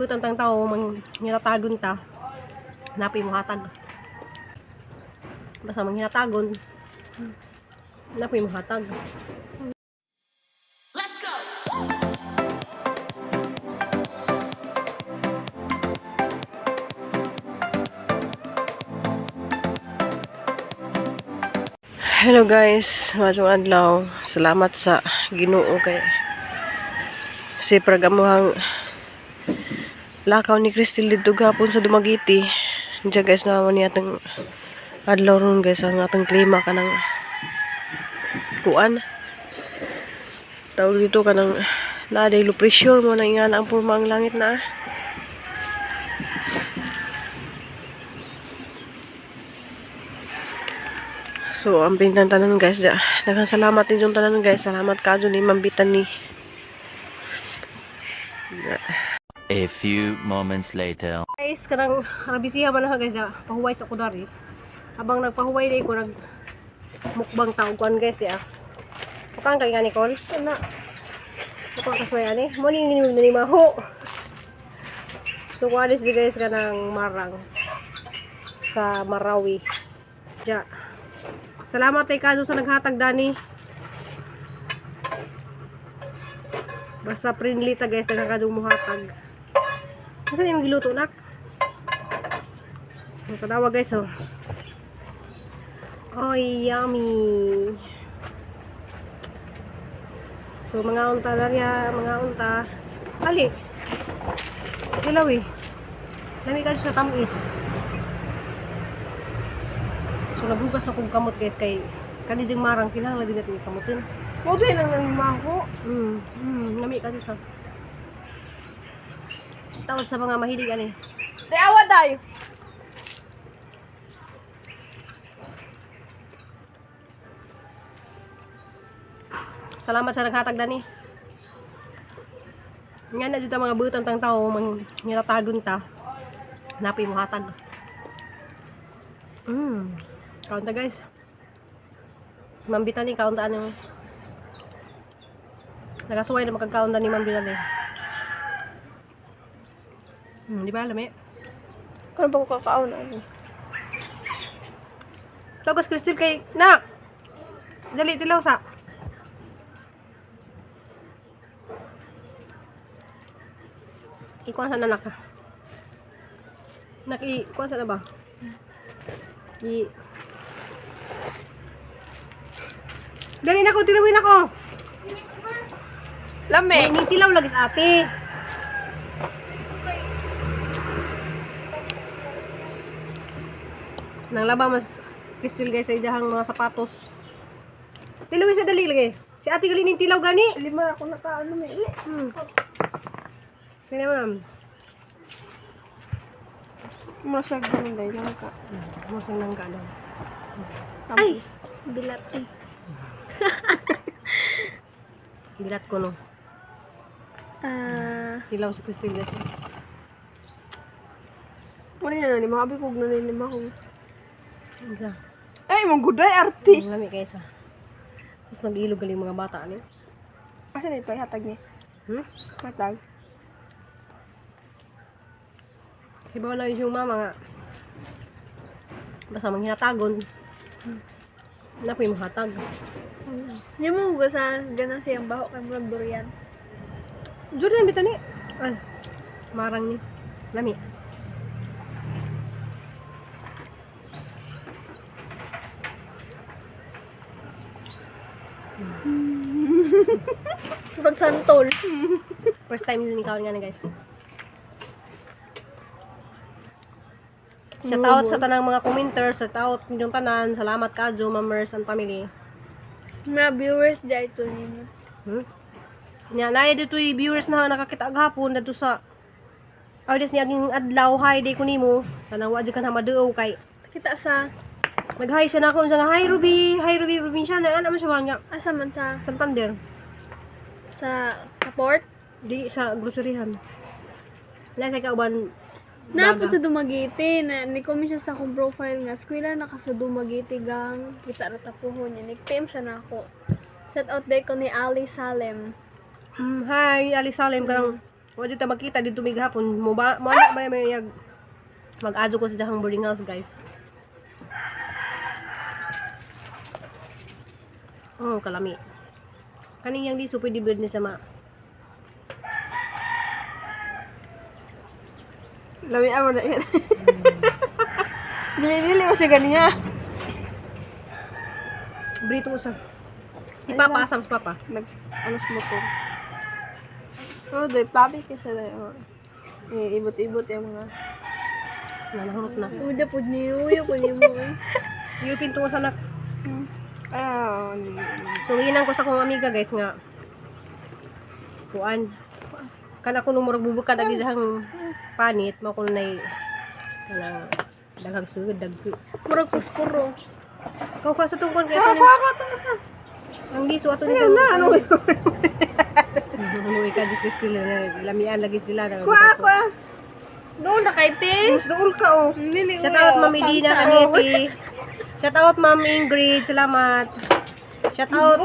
Tantang tao mang hinatagon ta. Napi mo hatag. Basta mang hinatagon. Napi mo hatag. Let's go. Hello guys, masong adlaw. Salamat sa Ginoo kay si pragamuhang lakaw ni Cristel dito gapon sa Dumaguete. Diyan guys, naman niya atong adlaw ron guys, ang atong klima kanang kuan. Tawag dito kanang naday low pressure mo na ingana ang purma ang langit na. So, ang tanan guys, daghang salamat din yung tanan guys. Salamat kadyo ni mambitan ni. A few moments later. Guys, kanang bisiha man ako guys, pahuway sa kudari. Habang nagpahuway day ko, mukbang taog kuan guys, dia. Bukang kay gani kon. Ana. Bukang kasway ani. Mo ni maho. So, kualis di guys kanang marang sa Marawi. Ja. Salamat kay kadyo sa naghatag dani. Basta friendly ta guys, nagkadong muhatag. Ano yung giluto nak? Ang tanawa guys oh. Oh, yummy. So mga unta na niya, mga unta. Ali. Ilaw eh. Lami ka sa tamis. So nabugas na kong kamot guys kay kanijing marang kinahanglan din natin kamutin. Mo din ang nanimaho. Lami ka sa. Tawag sa mga mahilig ani. Dayawa tayo. Salamat sa naghatag dani. Nga na dito mga butang tang tao mang nilatagon ta. Napi mo hatag. Kaunta guys. Mambitan ni kauntaan yung nagasuway na magkakaunta ni mambitan ni. Di ba lami? Kano ba ko kakaon ano? Tagos Cristel kay nak. Dali tilaw sa. Ikuan sa nanak ka. Ikuan sa na ba? Dali na ko, tilawin ako. Lame. May tilaw lagi sa ate. Nang laba mas Cristel guys sa ijahang mga sapatos. Tilawin sa dali lagi. Si ate gali ning tilaw gani. Lima ako nakaano may. Kaya ma'am. Masyag ganun dahil lang ka. Musang nang daw. Ay! Bilat eh. Bilat ko no. Tilaw si Cristel guys. Muna na ni mga abikog na nilima ko. Isa. Ay, mong guday arti. Ang lami kaysa. Sus nag-ilog galing mga bata ni. Asa na ipahatag niya? Hatag. Hibaw lang yung mama nga. Basta mang hinatagon. Napoy mo hatag. Hindi mo hugas sa gana siyang baho kay murag durian. Durian bita ni. Ay, marang ni. Lami. Pag santol. First time din ikaw nga na guys. Shout out sa tanang mga commenters, shout out ninyong tanan. Salamat kadyo, mamers and family. Na viewers dahil ito ninyo. Nya naay dito yung viewers na nakakita gahapon dito sa audience niya ging adlaw hi day ko nimo. Tanawa jud kan hamaduo kay Kita sa nag-hi siya na ako sa hi Ruby probinsya na ano man siya nga asa man sa Santander. port. Di sa groceryhan. Nasa kauban Napod sa Dumaguete na ni-comment siya sa akong profile nga eskwela na ka sa Dumaguete gang kita ra tapuhon niya nag-PM siya na ako. Shout out day ko ni Ali Salem. Hi Ali Salem kanang Wa jud ta makita dito mig hapon. Mo ana ba may mag-adyo ko sa jahang boarding house, guys. Oh, kalami. Kaning yang liso pwede bird ni sama. Lami amo na yan. Dili mo siya ganiya. Brito usa. Si Papa asam si Papa. Anos motor. Oh, day papi kasi na yun. Ibot-ibot yung mga... Nanahurot na. Uda po niyo, po niyo mo. Yung pinto sa nak. Ah, So, hinang ko sa kong amiga, guys, nga. Kuan. Kana ko numurag bubukad agi jahang panit, mo ko nay kanang daghang sugod dagko. Murag kuspuro. Kau ka sa tungkol kay ito ni. Ang liso ato ni. ano? Ano ka just gusto nila lamian lagi sila na. Kuha. Doon na kay te. Mas dool ka, oh. Nili. Shout out Ma'am Medina kaniti. Shout out Ma'am Ingrid, salamat. Shout out.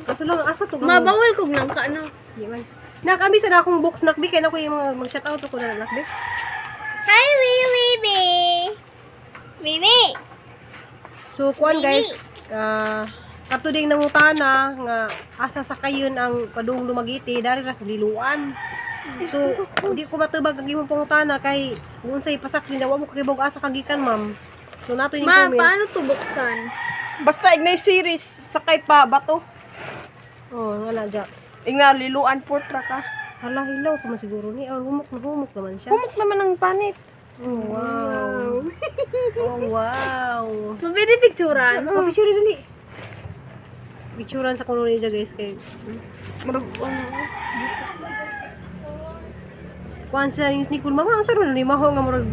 Kaso lang asa to gamon. Mabawal kog nang ka ano. Di man. Nakami sa akong box nakbi kay na ko yung mag-shout out ako na nakbi. Hi, baby. Baby. So kuan guys, kato ding nangutana nga asa sa kayon ang padung lumagiti dari ra sa diluan. So di ko matubag ang imong pangutana kay unsay pasak din wa mo kakibog asa kagikan ma'am. So nato yung Ma, comment. paano to buksan? Basta ignay series, sakay pa, bato. Oh, wala dya. Igna, liluan portra ka. Hala, hilaw ko man siguro ni. Oh, humok naman siya. Humok naman ang panit. Oh, wow. Oh, wow. Mabili picturean. Oh, picture dali. Picturean sa kuno niya guys kay Marag, kuan sa yung sneakul mama ang saro ni maho nga murag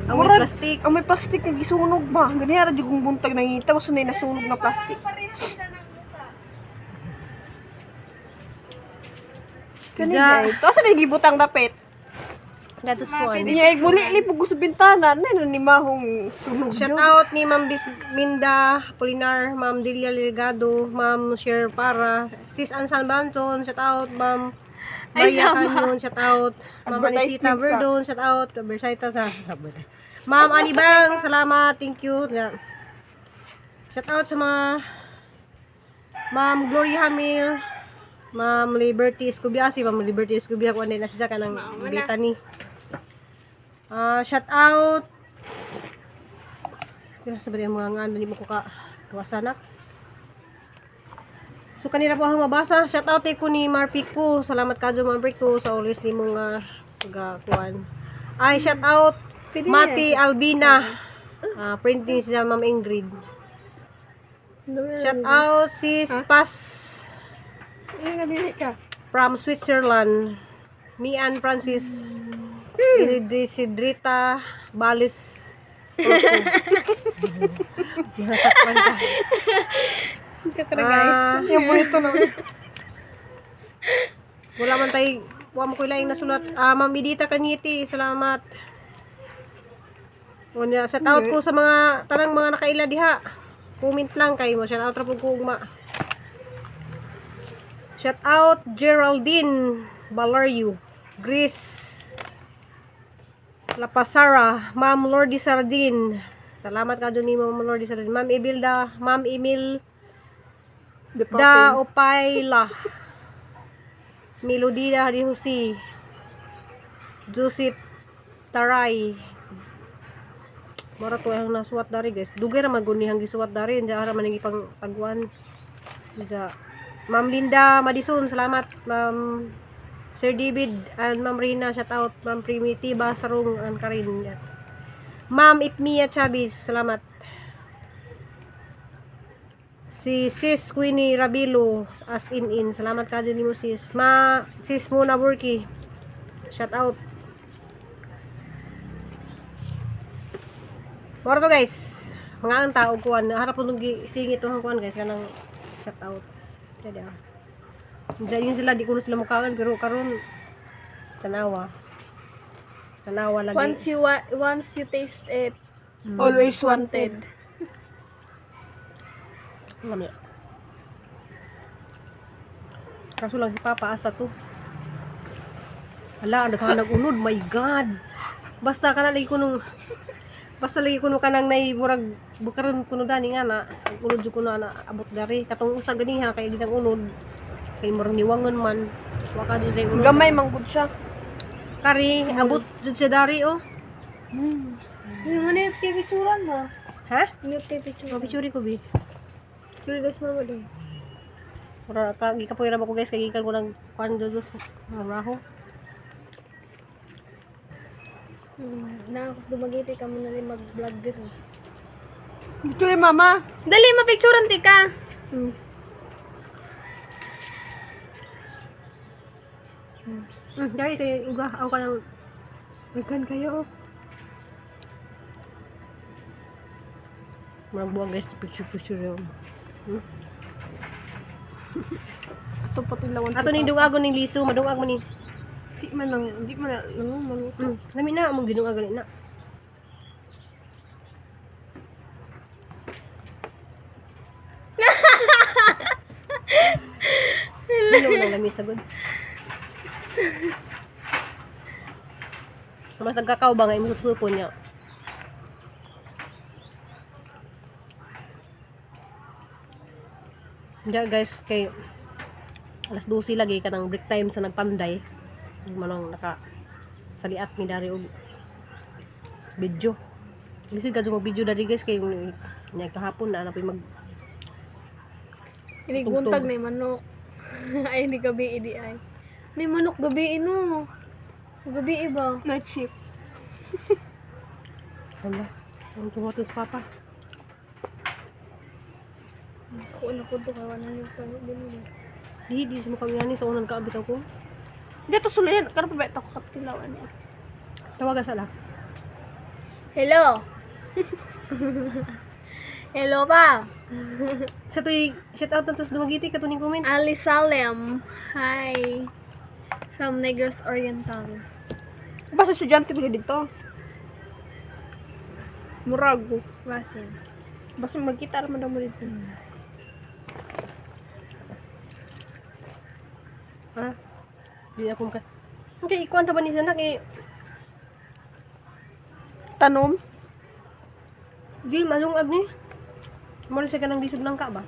ang may plastic. Ang may plastic nga gisunog ba? Ganyan ra jud kung buntag nangita, mas sunay nasunog na plastic. Kani Ja. day. Asa na gibutang dapit? Datos kuan. Niya igmuli lipog ko sa bintana, na ni mahong sunog. Shout out ni Ma'am Minda Polinar, Ma'am Delia Ligado, Ma'am Sher Para, Sis Ansan Banton, shout out Ma'am Maria Canyon, shout out Ma'am Anisita Advertisement Verdon, shout out Bersaita sa Ma'am Anibang, salamat, thank you. Shout out sa mga Ma'am Gloria Hamil, Ma'am Liberty Escubiasi, Ma'am Liberty Escubiasi, kung ano na siya ka ng Britani. Shout out kaya sabi mga nga ano, di mo ko ka kawasanak. So kanina po akong mabasa. Shout out ko ni Marpico. Salamat ka dyan Marpico sa always ni mong pagkakuan. Ay shout out Mati Albina. Printing siya Ma'am Ingrid. Shout out sis Pas Ay nga dili ka. from Switzerland. Mian Francis Isidrita Balis. Nasakpan ka. Sakra guys. Yung bonito na. Wala man tayo, wala mo ko ilaing nasulat. Ma'am Edita Kanyiti, salamat. Una, shout out ko sa mga, tanang mga nakaila diha. Comment lang kayo mo, shout out ra po ko ugma. Shout out Geraldine Balaryo, Grace Lapasara, Ma'am Lordy Sardin. Salamat ka doon ni Ma'am Lordy Sardin. Ma'am Ibilda, Ma'am Emil Da Opayla, Melodida Dihusi, Joseph Taray. Mara ko ang nasuwat dari guys. Dugay ra maguni hang gisuwat dari, diya ara man pang taguan. Diya. Ma'am Linda Madison, salamat. Ma'am Sir David and Ma'am Rina, shout out. Ma'am Primitiva Sarong and Karin. Ma'am Ipmia Chavez, salamat. Si Sis Queenie Rabilo, as in, salamat ka din mo sis. Sis Mona Burki, shout out. Moro to guys, mga ang tao kuan, harap po nung singit to kuan guys, kanang shout out. Jadi Diyan yun sila, di ko na sila mukhaan, pero karon tanawa lagi. Once you taste it, Always wanted. Lami. Kaso lang si Papa asa to. Ala, naghanag unod, my God. Basta ka na lagi ko nung, basta lagi ko nung kanang nay, murag, bukaroon ko nung dani nga na, ang unod yung ko na abot dari. Katong usa ganiha, kaya ginang unod. Kay murag niwangon man. Waka doon sa unod. Gamay manggod siya. Kari, abot doon sa dari, oh. Yung manit kay picturean mo. Ha? Manit kay picturean. Mapitsuri ko, bi. Picture guys mo din. Mura ka, gikapoy ra ba ko guys, kay gikan ko ng kuan doon sa raho. Nakakas dumagiti ka muna rin mag-vlog din. Picture mama. Dali, mapicturean ti ka. Dahil kay uga, ako ka ng, Ikan kayo. murag buwang guys, picture yun. Ato patilawan. Ato ni dungagon ni Liso, madungag mo ni. Di man lang nanguman. Lami na, among ginungag na. Hello lang lami sagod. Mas nagkakaw ba nga imong supon niya? Diya guys, kay alas 12 lagi ka ng break time sa nagpanday. Manong naka saliat ni dari og video. Kasi ka mo video dari guys kay nya kahapon na napay mag Ini guntag na yung manok. Ay, hindi gabi, idi ay. Ni manok gabi, no. Gabi iba. Night shift. hala. Ang tumatos papa. Mas ko na ko to kawanan yung pano din. Di sa mukha ngani sa unang kaabit ako. Dito sulayan. Karon pa ba ito kaptilawan niya. Tawagan sa la. Hello. Hello pa. Sa tuy shout out sa dumagiti ka tuning comment. Ali Salem. Hi. From Negros Oriental. Basta estudyante ba dito? Murago. Basin. Basta magkita naman daw mo dito. Ha? Di ako ka. Okay, ikuan ta ba ni sana kay Tanom. di malungag ni. Mo sa kanang disog nang ka ba?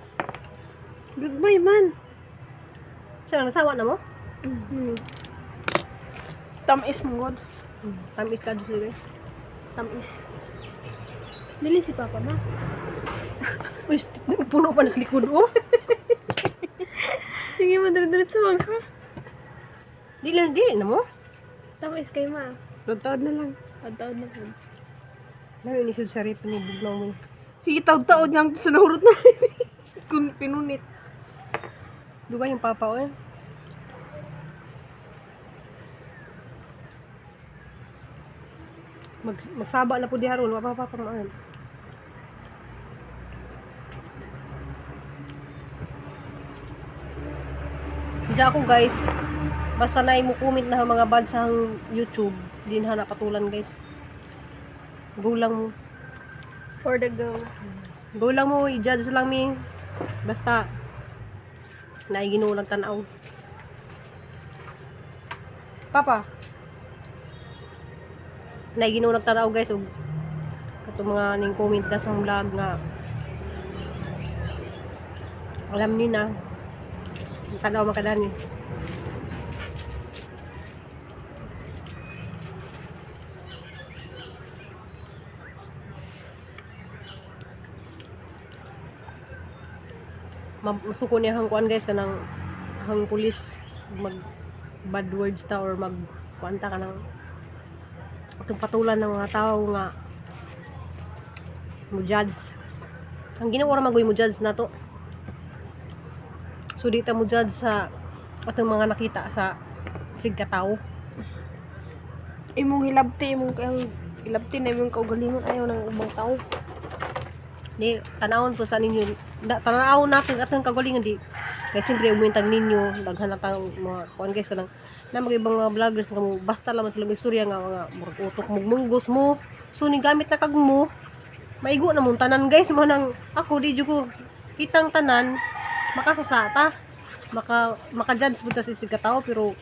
Goodbye man. Sa nasawa na mo? Tamis mo god. Tamis ka dito guys. Tamis. Dili si Papa ma. Uy, puno pa na sa likod oh. Sige mo dali-dali sa mga. Di na mo. Tapos kay ma. Tawad na lang. Taon na po. Lawi ni sud sa rip ni bugnaw mo. Sige, taod-taod niyang sa nahurot na. Kung pinunit. Duga yung papa oh. Magsaba na po di haron, wa pa maan. Diya ako guys, basta na mo comment na mga bad sa YouTube, din na napatulan guys. Go lang mo. For the go. Go lang mo, i-judge lang mi. Basta naiginulang tanaw. Papa. Naiginulang tanaw guys og katong mga ning comment na sa vlog nga alam ni na tanaw makadani. Masuko niya hang kuan guys kanang hang pulis mag bad words ta or mag kuanta ka ng atong patulan ng mga tao nga mo judge ang ginawa magoy mo judge na to so di ta mo judge sa atong mga nakita sa sig katao Imong hilabti, imong hilabti na imong kaugalingon ayaw ng ubang tao. di tanawon po sa ninyo tanawon natin atong kagalingan di kay siyempre umintang ninyo daghan na tang mga kuan guys kanang na mga ibang mga vloggers nga mo basta lang sila istorya nga mga murag utok munggos mo so ni gamit na kag mo maigo na mong tanan guys mo nang ako di jud ko kitang tanan makasasata maka judge buta sa sig katao pero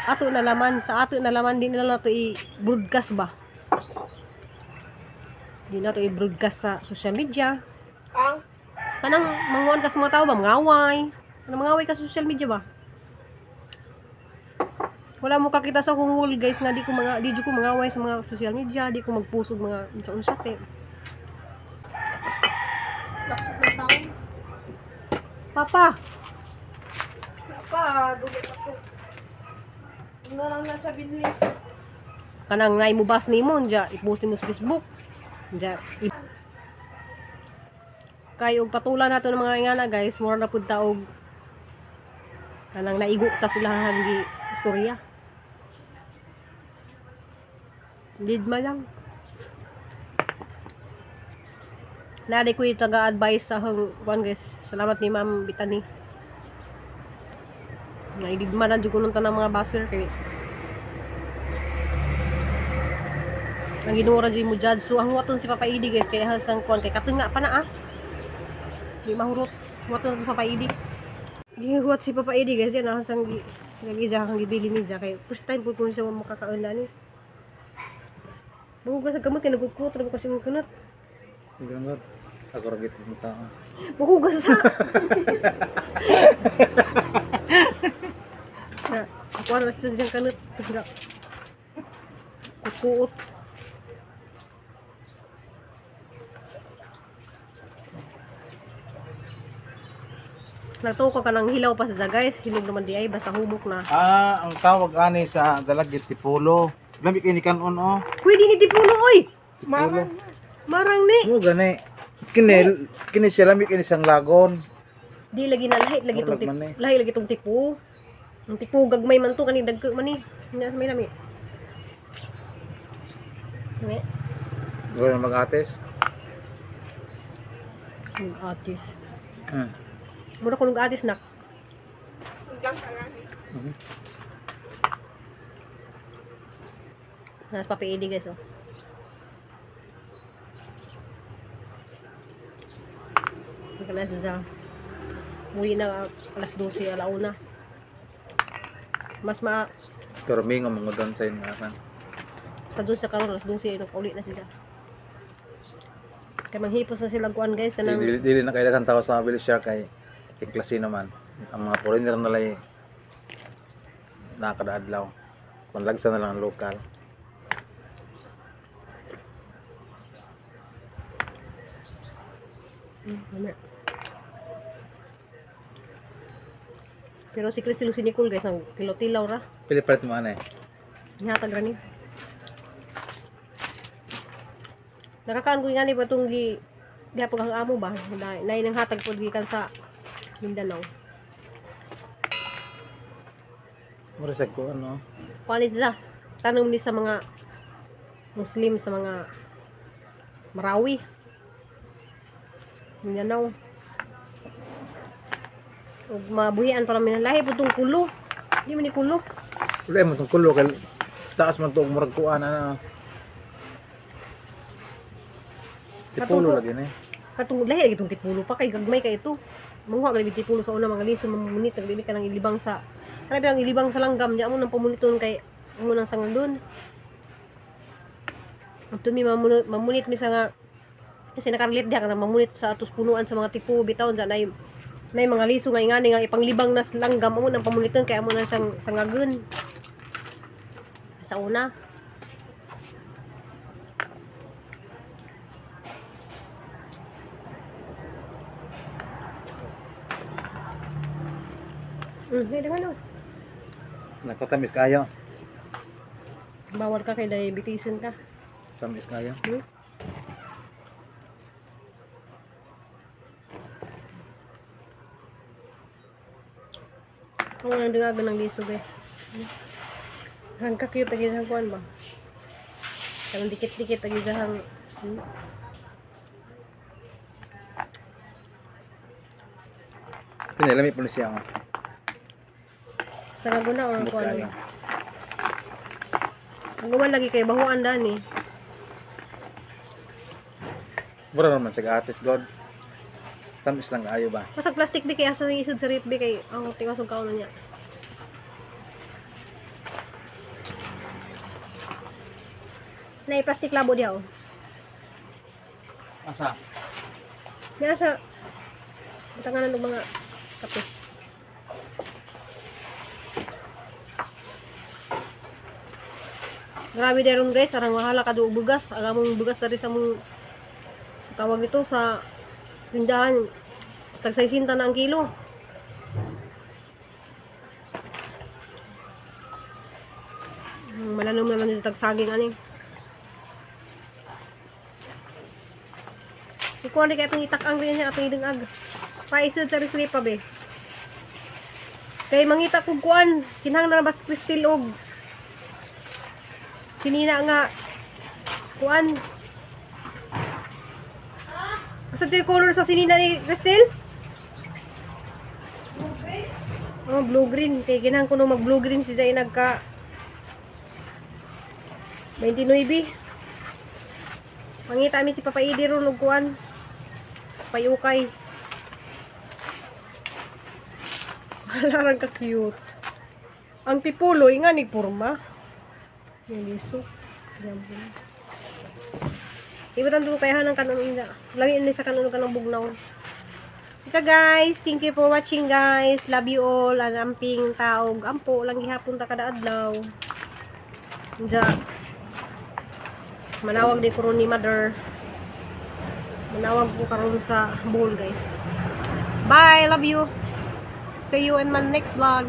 ato na laman, sa ato na laman din nila to i-broadcast ba? Di na to i-broadcast sa social media. Ang Kanang manguan ka sa mga tao ba, mangaway. Kanang mangaway ka sa social media ba? Wala mo kakita sa kung guys nga di ko mangaway sa mga social media, di ko magpusog mga unsa-unsa kay. laksak na taon. Papa, Dugay ako. Ano lang na sa binli. kanang ngay mo bas nimo nja i-post mo sa Facebook. Nja kay og patulan nato ng mga ingana guys, mura na pud ta og kanang naigo ta sila hanggi istorya. Didma lang. Nadi ko yung taga-advise sa hang kuan guys. Salamat ni Ma'am Bitani. Naididma na jud ko nung tanang mga baser kay ang ginura dyan mo judge. So ang waton si Papa Idi guys kaya hasang kuan kay katunga pa na di mahurot. Waton si Papa Idi. Gihuwat si Papa Idi guys yan hasang gija kang gibili ni ja kay first time po ko siya makakaon ni. Buhugas sa gamot kay nagkukut ra ko kasi mo kunot. Ganun. Ako ra gid mo tao. Buhugas sa. Ako ano sa diyang kanot. Kukuot. Nagtuo ko ka ng hilaw pa sa guys. Hilog naman di ay. Basta humok na. Ang tawag ani sa dalagit tipulo. Lamig ini kanon oh. Pwede ni Tipulo oy. Tipulo. Marang ni. Mo gani. Kini siya lamig ini sang lagon. Di lagi na lahi lagi tong Wala man eh. lahi lagi tong tipo. Ang tipo gagmay man to kani dagko man ni. Nya may lami. Nami. Gawin mag-ates. Ang atis. Hmm. Mura ko nung atis nak. Hanggang ka gani. Nas papiidi guys oh. Magkala sa muli na alas 12 alauna. Mas Karami nga mga doon sa inyo kan. sa doon sa karon alas 12 ay ulit na sila. Kay manghipos na sila kuan guys kanang Dili na kailangan tao sa village share kay tiklase naman. Ang mga foreigner na lay nakadaadlaw. Panlagsa na lang ang lokal. Pero si Christy Lucy Nicole guys ang kilotilaw ra. Pilipalit mo ano eh. Nihatag ra ni. Nakakaan ko nga ni batong di hapon ang amo ba? Nay nang hatag pod gikan sa Mindanao. Murasag ko ano. Panis sa tanong ni sa mga Muslim sa mga Marawi. Mindanao. Ug mabuhian para minalahi putong kulo. Di man ni kulo. Wala mo tong kulo kay taas man to og murag kuan ano. Tipulo lagi ni. Katong lahi lagi itong tipulo pa kay gagmay kay ito. Manguha ka lagi tipulo sa una mga liso mamunit nagbibig ka ng ilibang sa. Sabi ang ilibang sa langgam diya mo nang pamuniton kay amo nang sangal doon. Ang tumi mamunit mi sa nga kasi nakarelate diha ka na mamunit sa atos punuan sa mga tipo bitaw na may mga liso nga ingani nga ipanglibang nas langgam amo nang pamuniton kay amo nang sangagon. Sa una. Hindi naman oh. Nakatamis kayo. Bawal ka kay diabetisin ka. Tamis kayo. Kung anong dingagan ng liso guys. Hang ka-cute lagi sa kuan ba? Kanang dikit-dikit lagi sa hang. Pinilami po na siya nga. Sa kaguna o ang kuan. Kayo. Ang guman lagi kay bahuan dani. Mura naman sa atis god. Tamis lang kayo ba? Masag plastic bi kay aso ng isod sa rip bi kay ang tiwas og kaon niya. Na plastic labo diya oh. Asa? Nasa tanganan ng mga kape. Grabe daron guys, arang mahala ka do bugas. Alamong bugas dari sa mong tawag nito sa tindahan. Tag 60 na ang kilo. Malanom naman dito tag saging ani. Ikaw rin kaya itong itakang rin niya atong idang ag. Paisod sa risri pa be. Kay mangita kog kuan, kinahang na bas kristil og sinina nga kuan. Asa to yung color sa sinina ni Kristil? Oh, blue green. Kay kinahang ko no mag blue green si Zay nagka 29. Mangita mi si Papa Idi ron og kuan. Payukay. Halarang ka cute. Ang tipuloy nga ni porma. Yeliso. Ibutan dito kaya ng kanon ina. Lami ni sa kanon kanang bugnaw. Ito guys, thank you for watching guys. Love you all. Ang amping taog. Ampo lang gihapon ta kada adlaw. Diya. Manawag di karon ni mother. Manawag ko karon sa bowl guys. Bye, love you. See you in my next vlog.